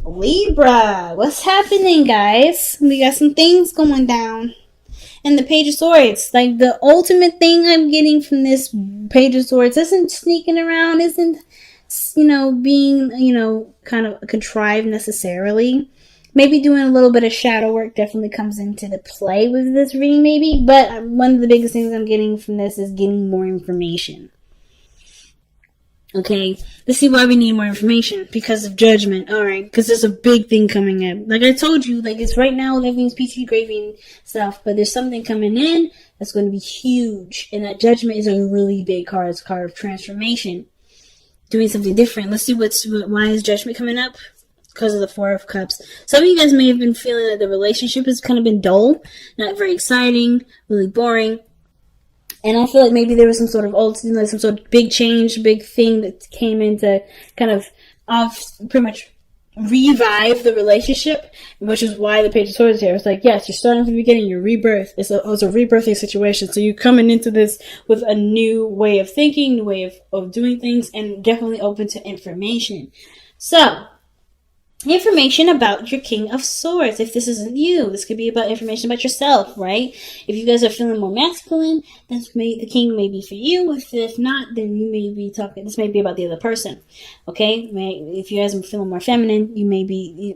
Libra, what's happening, guys? We got some things going down. And the Page of Swords, like the ultimate thing I'm getting from this Page of Swords isn't sneaking around, isn't, being, kind of contrived necessarily. Maybe doing a little bit of shadow work definitely comes into the play with this reading, maybe. But one of the biggest things I'm getting from this is getting more information. Okay, let's see why we need more information. Because of judgment. Alright, because there's a big thing coming up. Like I told you, like it's right now everything's peachy gravy and stuff, but there's something coming in that's going to be huge. And that judgment is a really big card. It's a card of transformation. Doing something different. Let's see why is judgment coming up? Because of the Four of Cups. Some of you guys may have been feeling that the relationship has kind of been dull, not very exciting, really boring. And I feel like maybe there was some sort of some sort of big change, big thing that came in to kind of pretty much revive the relationship, which is why the Page of Swords here. It's like, yes, you're starting from the beginning, your rebirth. It's a rebirthing situation. So you're coming into this with a new way of thinking, new way of doing things, and definitely open to information. So, information about your King of Swords. If this isn't you, this could be about information about yourself, right? If you guys are feeling more masculine, the King may be for you. If not, then you may be talking. This may be about the other person. Okay? If you guys are feeling more feminine,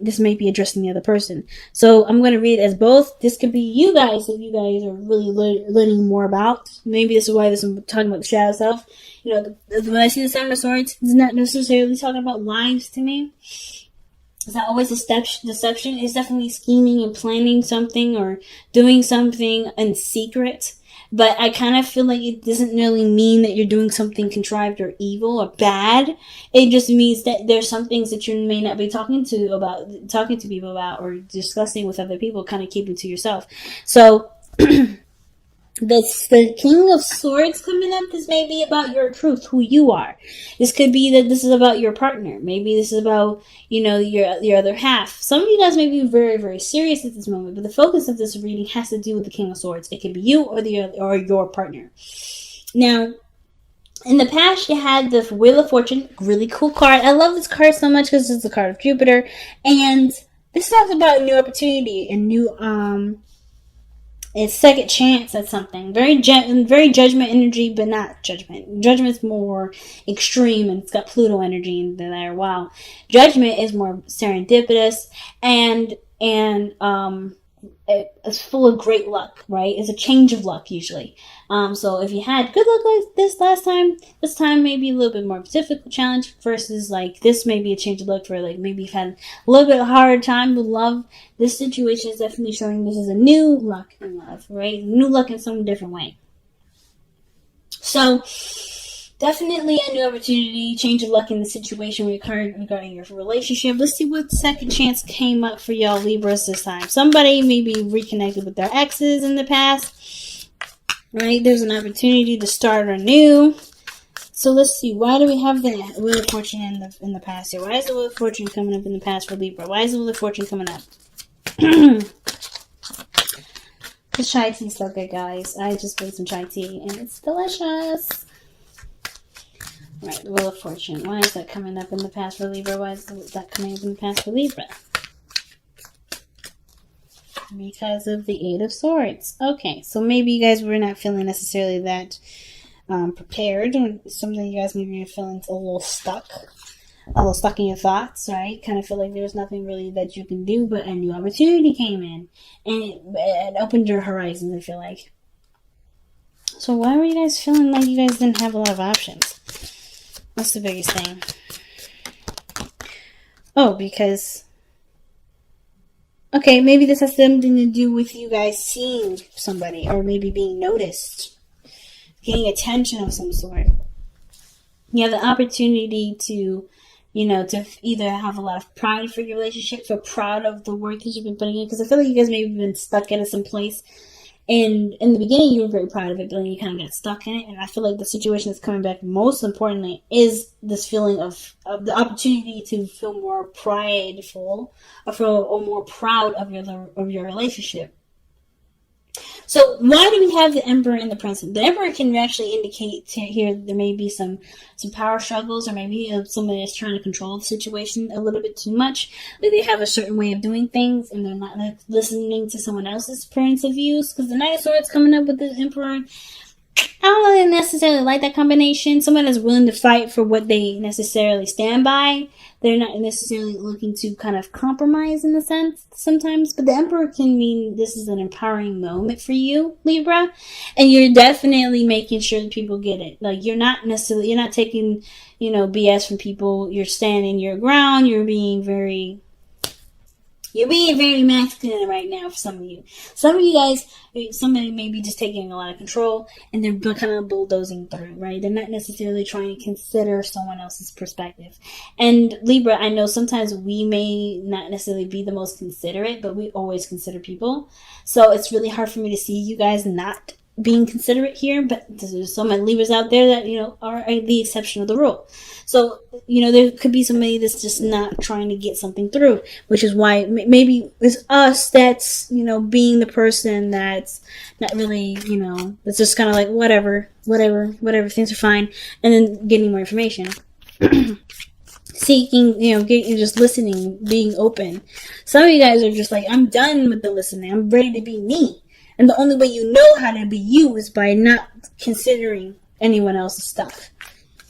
this may be addressing the other person. So I'm going to read it as both. This could be you guys if you guys are really learning more about. Maybe this is why I'm talking about the shadow self. When I see the Seven of Swords, it's not necessarily talking about lies to me. It's not always deception. It's definitely scheming and planning something or doing something in secret. But I kind of feel like it doesn't really mean that you're doing something contrived or evil or bad. It just means that there's some things that you may not be talking to people about or discussing with other people, kind of keeping to yourself. So the King of Swords coming up, this may be about your truth, who you are. This could be that this is about your partner. Maybe this is about, your other half. Some of you guys may be very, very serious at this moment, but the focus of this reading has to do with the King of Swords. It could be you or your partner. Now, in the past, you had the Wheel of Fortune, really cool card. I love this card so much because it's a card of Jupiter, and this talks about a new opportunity and new it's second chance at something. Very judgment energy, but not judgment. Judgment's more extreme, and it's got Pluto energy in there. Wow. Judgment is more serendipitous, and it's full of great luck, right? It's a change of luck, usually. So if you had good luck like this last time, this time may be a little bit more difficult challenge versus like this may be a change of luck for like maybe you've had a little bit harder time with love. This situation is definitely showing this is a new luck in love, right? New luck in some different way. So definitely a new opportunity, change of luck in the situation regarding your relationship. Let's see what second chance came up for y'all Libras this time. Somebody maybe reconnected with their exes in the past, right? There's an opportunity to start anew. So let's see. Why do we have the Wheel of Fortune in the past here? Why is the Wheel of Fortune coming up in the past for Libra? Why is the Wheel of Fortune coming up? This chai tea is so good, guys. I just made some chai tea, and it's delicious. Right, the Wheel of Fortune. Why is that coming up in the past for Libra? Why is that coming up in the past for Libra? Because of the Eight of Swords. Okay, so maybe you guys were not feeling necessarily that prepared. Or something you guys maybe are feeling a little stuck in your thoughts, right? Kind of feel like there's nothing really that you can do, but a new opportunity came in, and it opened your horizons, I feel like. So why were you guys feeling like you guys didn't have a lot of options? What's the biggest thing? Oh, because... Okay, maybe this has something to do with you guys seeing somebody, or maybe being noticed. Getting attention of some sort. You have the opportunity to, to either have a lot of pride for your relationship, feel proud of the work that you've been putting in, because I feel like you guys may have been stuck in some place. And in the beginning, you were very proud of it, but then you kind of got stuck in it. And I feel like the situation that's coming back, most importantly, is this feeling of the opportunity to feel more prideful, or feel more proud of your relationship. So why do we have the Emperor in the present? The Emperor can actually indicate here there may be some power struggles, or maybe somebody is trying to control the situation a little bit too much. Like they have a certain way of doing things, and they're not listening to someone else's points of views. Because the Knight of Swords coming up with the Emperor, I don't really necessarily like that combination. Someone that's willing to fight for what they necessarily stand by. They're not necessarily looking to kind of compromise in a sense sometimes. But the Emperor can mean this is an empowering moment for you, Libra. And you're definitely making sure that people get it. Like you're not taking, BS from people. You're standing your ground. You're being very masculine right now for some of you. Some of you guys, somebody may be just taking a lot of control and they're kind of bulldozing through, right? They're not necessarily trying to consider someone else's perspective. And Libra, I know sometimes we may not necessarily be the most considerate, but we always consider people. So it's really hard for me to see you guys not being considerate here, but there's so many Libras out there that, are the exception of the rule. So, there could be somebody that's just not trying to get something through, which is why maybe it's us that's, being the person that's not really, that's just kind of like, whatever, things are fine, and then getting more information. Seeking, just listening, being open. Some of you guys are just like, I'm done with the listening. I'm ready to be me. And the only way you know how to be you is by not considering anyone else's stuff.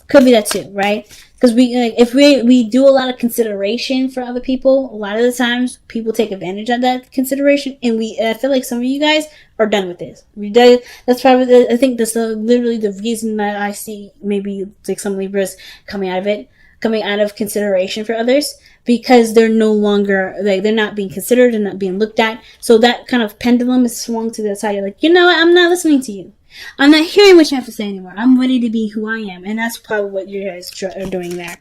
Could be that too, right? Because if we do a lot of consideration for other people, a lot of the times people take advantage of that consideration, and I feel like some of you guys are done with this. That's probably, I think that's literally the reason that I see maybe like some Libras coming out of consideration for others, because they're no longer, they're not being considered and not being looked at. So that kind of pendulum is swung to the side. You're like, what? I'm not listening to you. I'm not hearing what you have to say anymore. I'm ready to be who I am. And that's probably what you guys are doing there.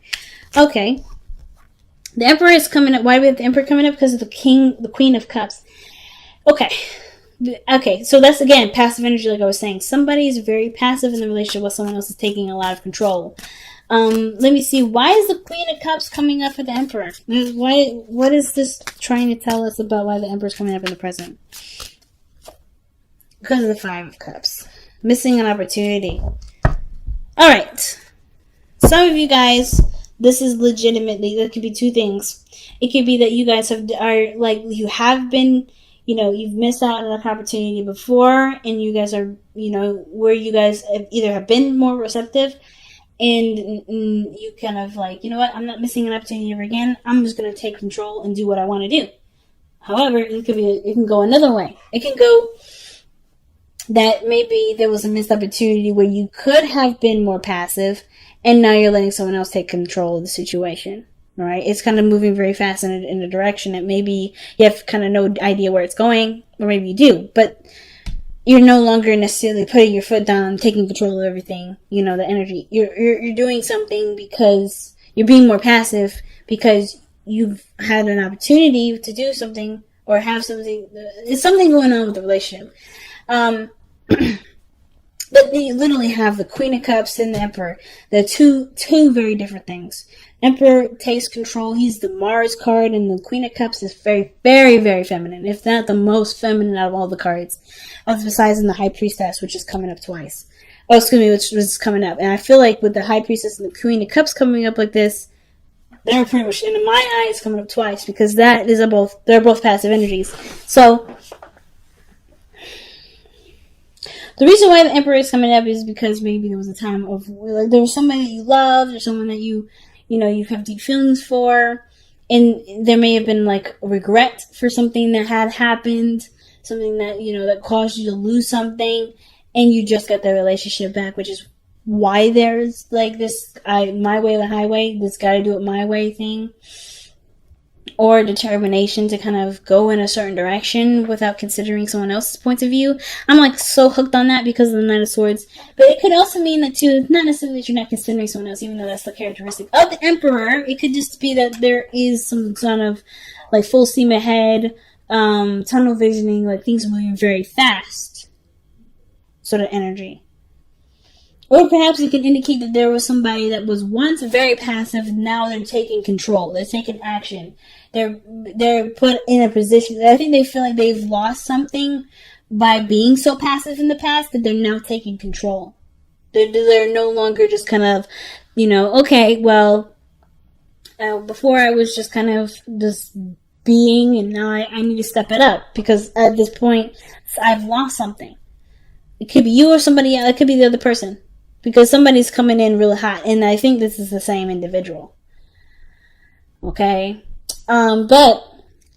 Okay. The Emperor is coming up. Why do we have the Emperor coming up? Because of the Queen of Cups. Okay, so that's, again, passive energy, like I was saying. Somebody is very passive in the relationship while someone else is taking a lot of control. Let me see. Why is the Queen of Cups coming up for the Emperor? What is this trying to tell us about why the Emperor is coming up in the present? Because of the Five of Cups. Missing an opportunity. Alright. Some of you guys, this is legitimately, that could be two things. It could be that you guys you've missed out on an opportunity before, and you guys are, where you guys either have been more receptive, and you kind of like, I'm not missing an opportunity ever again. I'm just going to take control and do what I want to do. However, it can go another way. It can go that maybe there was a missed opportunity where you could have been more passive, and now you're letting someone else take control of the situation. All right? It's kind of moving very fast in a direction that maybe you have kind of no idea where it's going, or maybe you do, but you're no longer necessarily putting your foot down, taking control of everything, the energy. You're doing something because you're being more passive, because you've had an opportunity to do something or have something. There's something going on with the relationship. But you literally have the Queen of Cups and the Emperor. They're two very different things. Emperor takes control. He's the Mars card, and the Queen of Cups is very, very, very feminine. If not the most feminine out of all the cards. Besides in the High Priestess, which is coming up twice. Which was coming up. And I feel like with the High Priestess and the Queen of Cups coming up like this, they're pretty much, in my eyes, coming up twice, because they're both passive energies. So the reason why the Emperor is coming up is because maybe there was a time of, like, there was somebody that you loved, or someone that you have deep feelings for, and there may have been like regret for something that had happened, something that, that caused you to lose something, and you just got the relationship back, which is why there's like this, my way or the highway, this gotta do it my way thing. Or determination to kind of go in a certain direction without considering someone else's point of view. I'm like so hooked on that because of the Knight of Swords. But it could also mean that too, it's not necessarily that you're not considering someone else, even though that's the characteristic of the Emperor. It could just be that there is some sort of like full steam ahead, tunnel visioning, like things moving very fast sort of energy. Or perhaps it can indicate that there was somebody that was once very passive, now they're taking control. They're taking action. They're put in a position. I think they feel like they've lost something by being so passive in the past that they're now taking control. They're no longer just kind of, okay, well, before I was just kind of just being, and now I need to step it up, because at this point I've lost something. It could be you or somebody else. It could be the other person, because somebody's coming in really hot, and I think this is the same individual. Okay, but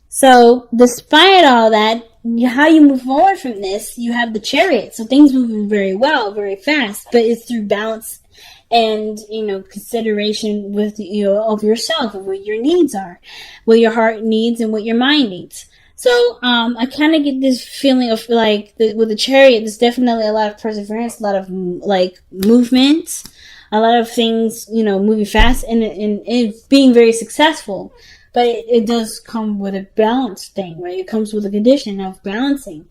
so despite all that, how you move forward from this, you have the Chariot. So things moving very well, very fast, but it's through balance and, consideration with, of yourself, of what your needs are, what your heart needs and what your mind needs. So, I kind of get this feeling of like, with the Chariot, there's definitely a lot of perseverance, a lot of like movement, a lot of things, moving fast and being very successful. But it does come with a balance thing, right? It comes with a condition of balancing.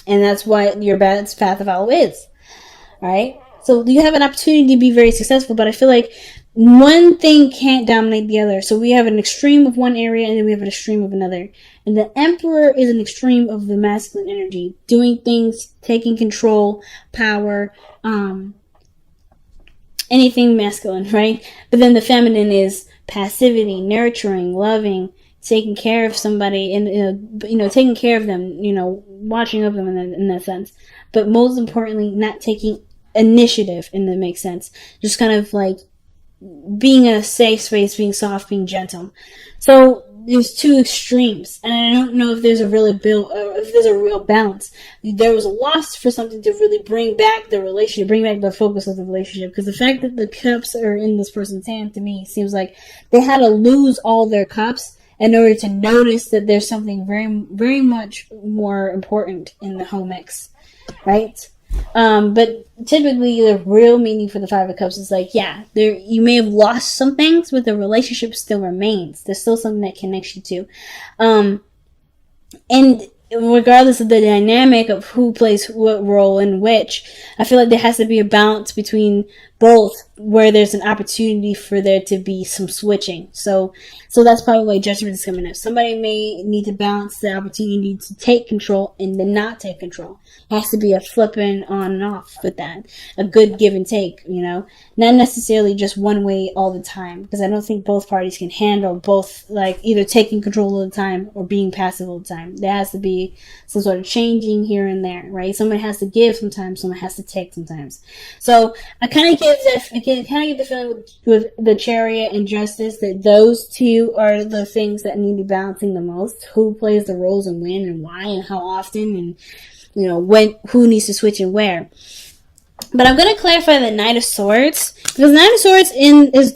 And that's what your balance path of follow is, right? So you have an opportunity to be very successful, but I feel like one thing can't dominate the other. So we have an extreme of one area, and then we have an extreme of another. And the Emperor is an extreme of the masculine energy, doing things, taking control, power, anything masculine, right? But then the feminine is passivity, nurturing, loving, taking care of somebody, and taking care of them, watching over them in that sense. But most importantly, not taking initiative, and that makes sense. Just kind of like being in a safe space, being soft, being gentle. So there's two extremes, and I don't know if there's a real balance. There was a loss for something to really bring back the relationship, bring back the focus of the relationship, because the fact that the cups are in this person's hand, to me, seems like they had to lose all their cups in order to notice that there's something very, very much more important in the whole mix, right? But typically the real meaning for the Five of Cups is like, you may have lost some things, but the relationship still remains. There's still something that connects you to. And regardless of the dynamic of who plays what role in which, I feel like there has to be a balance between both, where there's an opportunity for there to be some switching. So that's probably why Judgment is coming up. Somebody may need to balance the opportunity to take control and then not take control. It has to be a flipping on and off with that. A good give and take, not necessarily just one way all the time, because I don't think both parties can handle both, like either taking control all the time or being passive all the time. There has to be some sort of changing here and there, right? Someone has to give sometimes, someone has to take sometimes. So I kind of get the feeling with the Chariot and Justice that those two are the things that need to be balancing the most. Who plays the roles and when and why and how often, and who needs to switch and where. But I'm going to clarify the Knight of Swords, because the Knight of Swords is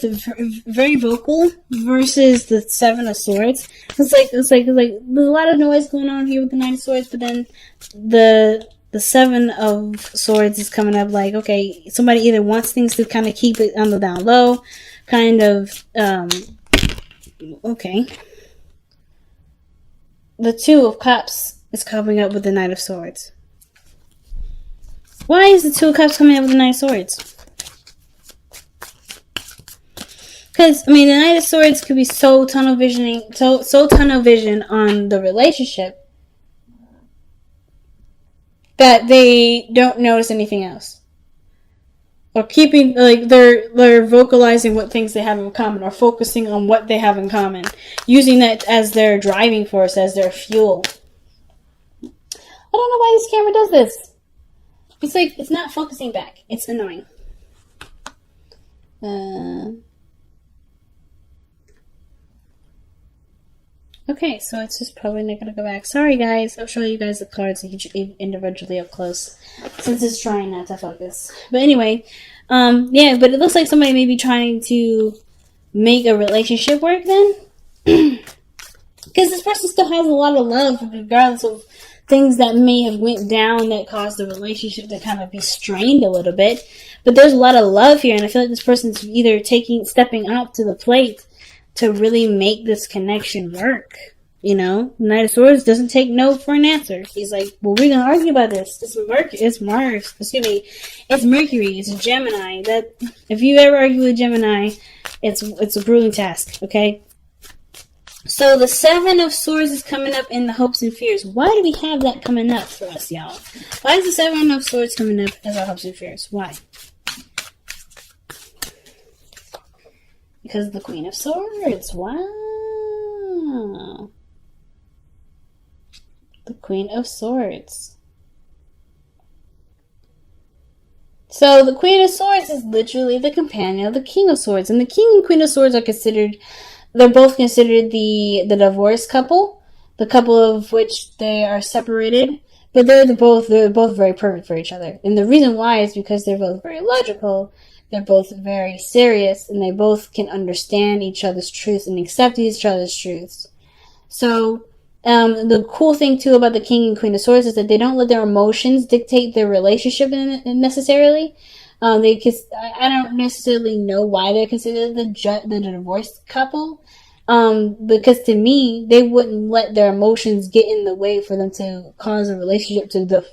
very vocal versus the Seven of Swords. It's like there's a lot of noise going on here with the Knight of Swords, but then the Seven of Swords is coming up like, okay, somebody either wants things to kind of keep it on the down low, kind of, okay. The Two of Cups is coming up with the Knight of Swords. Why is the Two of Cups coming up with the Knight of Swords? Because, the Knight of Swords could be so tunnel vision on the relationship that they don't notice anything else. Or keeping, they're vocalizing what things they have in common, or focusing on what they have in common. Using that as their driving force, as their fuel. I don't know why this camera does this. It's like, it's not focusing back. It's annoying. Okay, so it's just probably not going to go back. Sorry, guys. I'll show you guys the cards individually up close, since it's trying not to focus. But anyway, but it looks like somebody may be trying to make a relationship work then. Because this person still has a lot of love, regardless of things that may have went down that caused the relationship to kind of be strained a little bit. But there's a lot of love here, and I feel like this person's either stepping up to the plate to really make this connection work. Knight of Swords doesn't take no for an answer. He's like, well, we're gonna argue about this. It's Mercury, it's a Gemini. That, if you ever argue with Gemini, it's a grueling task, okay? So the Seven of Swords is coming up in the hopes and fears. Why do we have that coming up for us, y'all? Why is the Seven of Swords coming up as our hopes and fears? Why? Because of the Queen of Swords. Wow. The Queen of Swords. So the Queen of Swords is literally the companion of the King of Swords. And the King and Queen of Swords are considered, they're both considered the divorced couple. The couple of which they are separated. But they're both very perfect for each other. And the reason why is because they're both very logical. They're both very serious. And they both can understand each other's truths and accept each other's truths. So the cool thing too about the King and Queen of Swords is that they don't let their emotions dictate their relationship necessarily. I don't necessarily know why they're considered the divorced couple. Because to me, they wouldn't let their emotions get in the way for them to cause a relationship to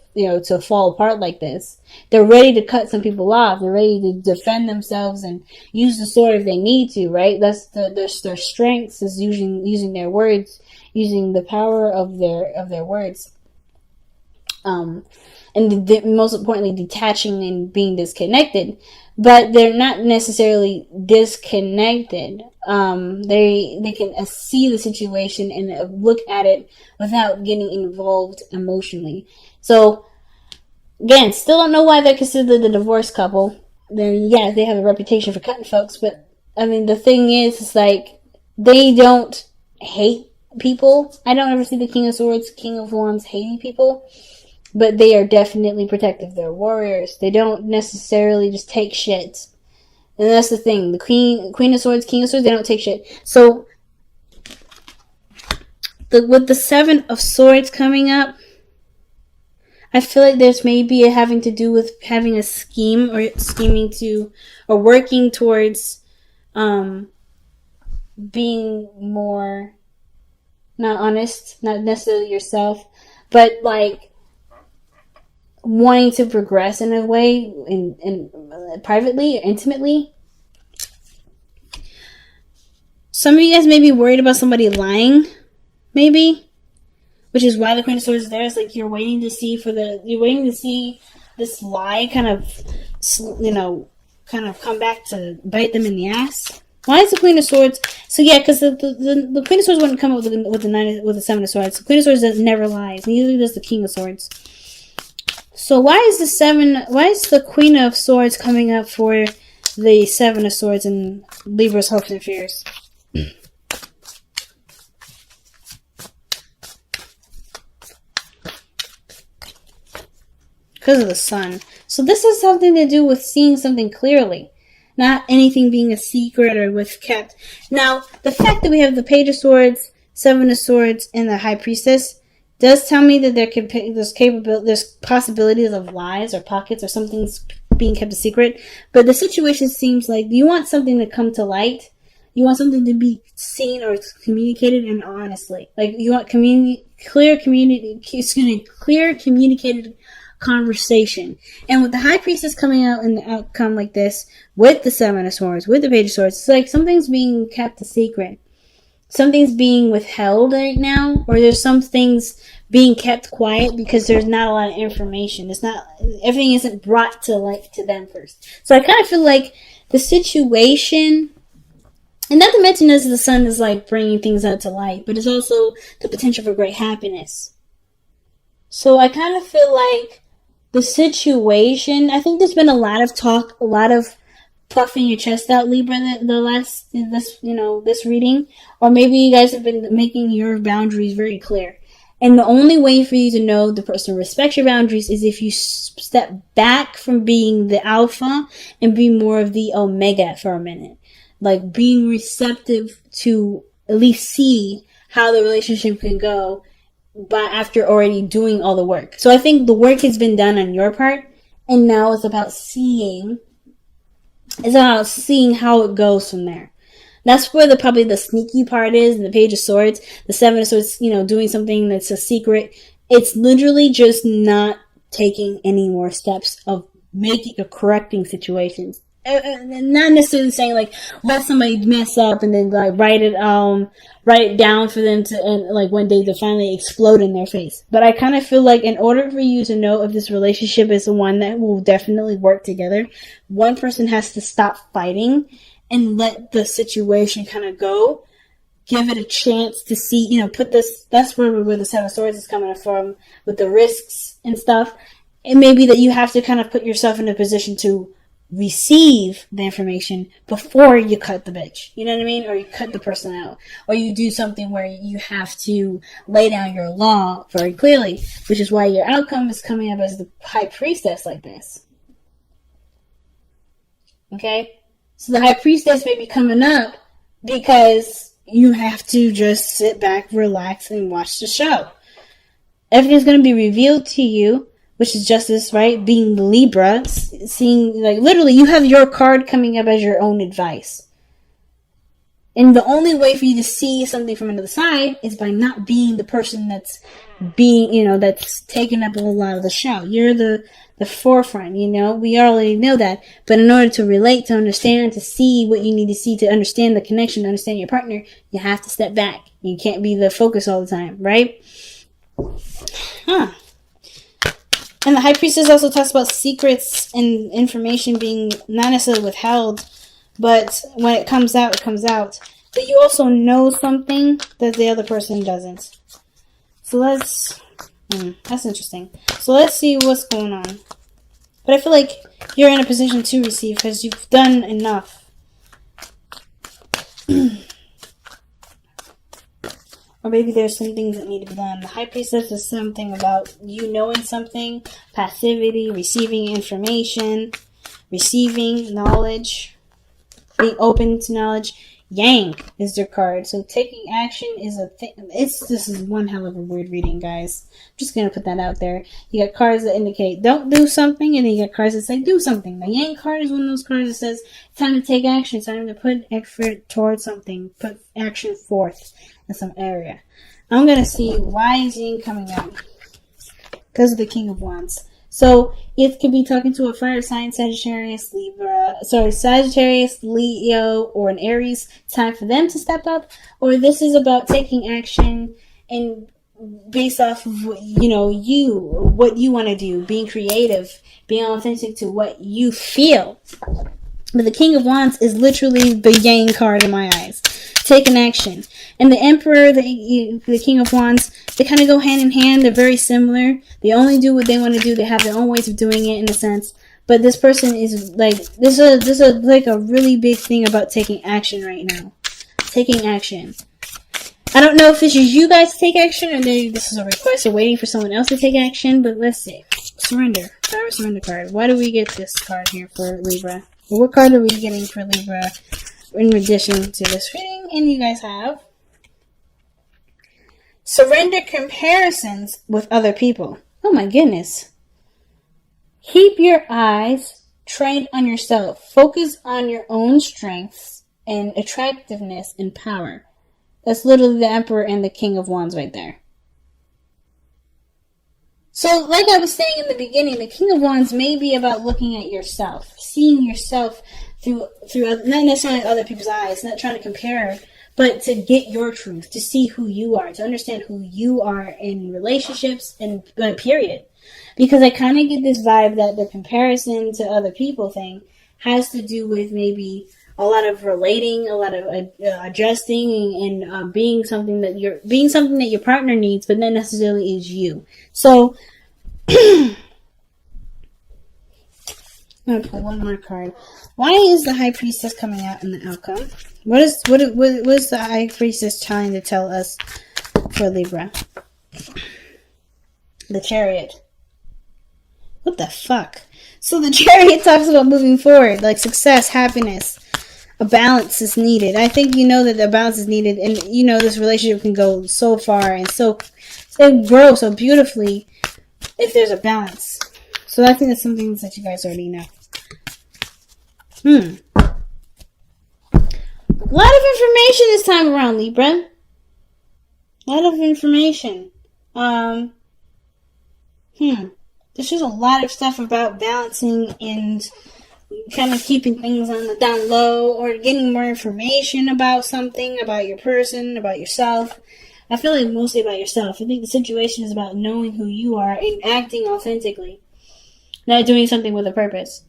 fall apart like this. They're ready to cut some people off. They're ready to defend themselves and use the sword if they need to, right? That's their strengths is using their words, using the power of their words. And most importantly, detaching and being disconnected. But they're not necessarily disconnected. They can see the situation and look at it without getting involved emotionally. So, again, still don't know why they're considered the divorced couple. Then, yeah, they have a reputation for cutting folks. But, I mean, the thing is, it's like, they don't hate people. I don't ever see the King of Swords, King of Wands hating people. But they are definitely protective. They're warriors. They don't necessarily just take shit. And that's the thing. The Queen of Swords, King of Swords, they don't take shit. So, with the Seven of Swords coming up, I feel like there's maybe having to do with having a scheme or scheming to, or working towards being more, not honest, not necessarily yourself, but like, wanting to progress in a way, in privately or intimately. Some of you guys may be worried about somebody lying, maybe, which is why the Queen of Swords is there. It's like you're waiting to see this lie kind of come back to bite them in the ass. Why is the Queen of Swords? So yeah, because the Queen of Swords wouldn't come up with the Seven of Swords. The Queen of Swords never lies. Neither does the King of Swords. So why is the Queen of Swords coming up for the Seven of Swords in Libra's hopes and fears? Because of the Sun. So this has something to do with seeing something clearly. Not anything being a secret or with kept. Now, the fact that we have the Page of Swords, Seven of Swords, and the High Priestess does tell me that there's possibilities of lies or pockets or something's being kept a secret. But the situation seems like you want something to come to light. You want something to be seen or communicated and honestly. Like you want clear communicated conversation. And with the High Priestess coming out in the outcome like this, with the Seven of Swords, with the Page of Swords, it's like something's being kept a secret. Something's being withheld right now, or there's some things being kept quiet because there's not a lot of information. Everything isn't brought to light to them first. So I kind of feel like the situation, and not to mention this, the Sun is like bringing things out to light, but it's also the potential for great happiness. So I kind of feel like the situation, I think there's been a lot of talk, a lot of puffing your chest out, Libra, this reading, or maybe you guys have been making your boundaries very clear. And the only way for you to know the person respects your boundaries is if you step back from being the alpha and be more of the omega for a minute. Like being receptive to at least see how the relationship can go, but after already doing all the work. So I think the work has been done on your part, and now it's about seeing how it goes from there. That's where probably the sneaky part is in the Page of Swords. The Seven of Swords, doing something that's a secret. It's literally just not taking any more steps of making or correcting situations. not necessarily saying like let somebody mess up and then like write it down for them to, and like one day to finally explode in their face. But I kind of feel like in order for you to know if this relationship is the one that will definitely work together, one person has to stop fighting and let the situation kind of go. Give it a chance to see, put this, that's where the Seven of Swords is coming from with the risks and stuff. It may be that you have to kind of put yourself in a position to receive the information before you cut the bitch. You know what I mean? Or you cut the person out. Or you do something where you have to lay down your law very clearly, which is why your outcome is coming up as the High Priestess like this. Okay? So the High Priestess may be coming up because you have to just sit back, relax, and watch the show. Everything's going to be revealed to you, which is justice, right? Being Libra, seeing, like, literally, you have your card coming up as your own advice. And the only way for you to see something from another side is by not being the person that's being, that's taking up a lot of the show. You're the forefront, we already know that. But in order to relate, to understand, to see what you need to see, to understand the connection, to understand your partner, you have to step back. You can't be the focus all the time, right? And the High Priestess also talks about secrets and information being not necessarily withheld, but when it comes out, it comes out. But you also know something that the other person doesn't. So that's interesting. So let's see what's going on. But I feel like you're in a position to receive because you've done enough. Or maybe there's some things that need to be done. The High Priestess is something about you knowing something, passivity, receiving information, receiving knowledge, being open to knowledge. Yang is their card. So taking action is a thing. This is one hell of a weird reading, guys. I'm just going to put that out there. You got cards that indicate don't do something, and then you got cards that say do something. The Yang card is one of those cards that says it's time to take action. It's time to put effort towards something. Put action forth in some area. I'm going to see why is Yang coming out. Because of the King of Wands. So, it could be talking to a fire sign, Sagittarius, Leo, or an Aries. Time for them to step up. Or this is about taking action and based off of, what you want to do. Being creative. Being authentic to what you feel. But the King of Wands is literally the Yang card in my eyes. Taking action. And the Emperor, the King of Wands, they kind of go hand in hand. They're very similar. They only do what they want to do. They have their own ways of doing it in a sense. But this person is like, this is like a really big thing about taking action right now. Taking action. I don't know if this is you guys to take action or this is a request or waiting for someone else to take action. But let's see. Surrender. Power surrender card. Why do we get this card here for Libra? Well, what card are we getting for Libra in addition to this reading? And you guys have surrender comparisons with other people. Oh my goodness. Keep your eyes trained on yourself. Focus on your own strengths and attractiveness and power. That's literally the Emperor and the King of Wands right there. So, like I was saying in the beginning, the King of Wands may be about looking at yourself, seeing yourself through not necessarily other people's eyes, not trying to compare, but to get your truth, to see who you are, to understand who you are in relationships and period. Because I kind of get this vibe that the comparison to other people thing has to do with maybe a lot of relating, a lot of adjusting, and being something that your partner needs, but not necessarily is you. So, I'm gonna pull one more card. Why is the High Priestess coming out in the outcome? What is the High Priestess trying to tell us for Libra? The Chariot. What the fuck? So the Chariot talks about moving forward, like success, happiness. A balance is needed. I think you know that the balance is needed, and this relationship can go so far and grow so beautifully if there's a balance. So I think that's some things that you guys already know. A lot of information this time around, Libra. A lot of information. There's just a lot of stuff about balancing and kind of keeping things on the down low, or getting more information about something, about your person, about yourself. I feel like mostly about yourself. I think the situation is about knowing who you are and acting authentically, not doing something with a purpose.